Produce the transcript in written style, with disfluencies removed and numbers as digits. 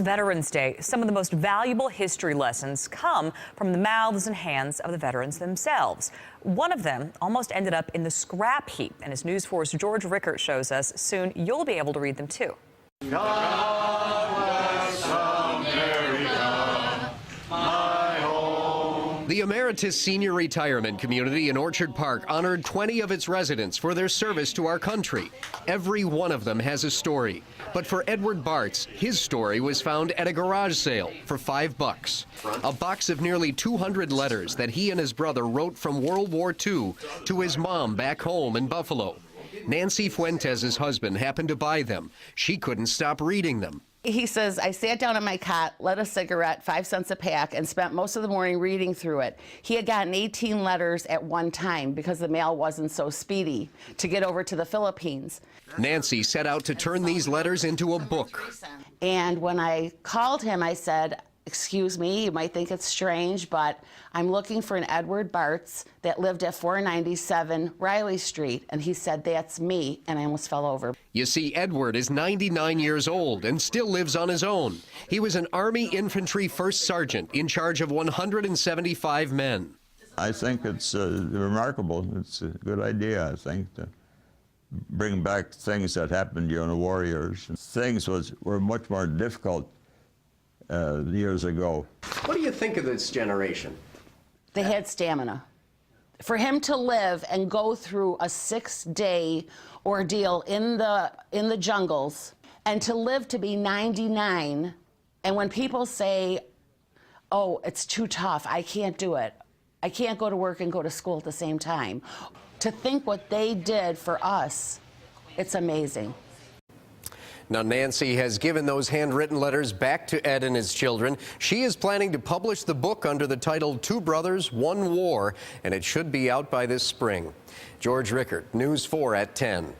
Veterans Day, some of the most valuable history lessons come from the mouths and hands of the veterans themselves. One of them almost ended up in the scrap heap, and as News 4's George Rickert shows us, soon you'll be able to read them too. God bless America, my home. The Emeritus Senior Retirement Community in Orchard Park honored 20 of its residents for their service to our country. Every one of them has a story. But for Edward Bartz, his story was found at a garage sale for $5. A box of nearly 200 letters that he and his brother wrote from World War II to his mom back home in Buffalo. Nancy Fuentes' husband happened to buy them. She couldn't stop reading them. He says, I sat down on my cot, lit a cigarette, 5 cents a pack, and spent most of the morning reading through it. He had gotten 18 letters at one time because the mail wasn't so speedy to get over to the Philippines. Nancy set out to turn these letters into a book. And when I called him, I said, excuse me, you might think it's strange, but I'm looking for an Edward Bartz that lived at 497 Riley Street. And he said, that's me, and I almost fell over. You see, Edward is 99 years old and still lives on his own. He was an Army Infantry First Sergeant in charge of 175 men. I think it's remarkable. It's a good idea, I think, to bring back things that happened during the war years. Things were much more difficult years ago. What do you think of this generation? They had stamina. For him to live and go through a 6-day ordeal in the jungles, and to live to be 99, and when people say, oh, it's too tough, I can't do it, I can't go to work and go to school at the same time, to think what they did for us, it's amazing. Now, Nancy has given those handwritten letters back to Ed and his children. She is planning to publish the book under the title Two Brothers, One War, and it should be out by this spring. George Rickert, News 4 at 10.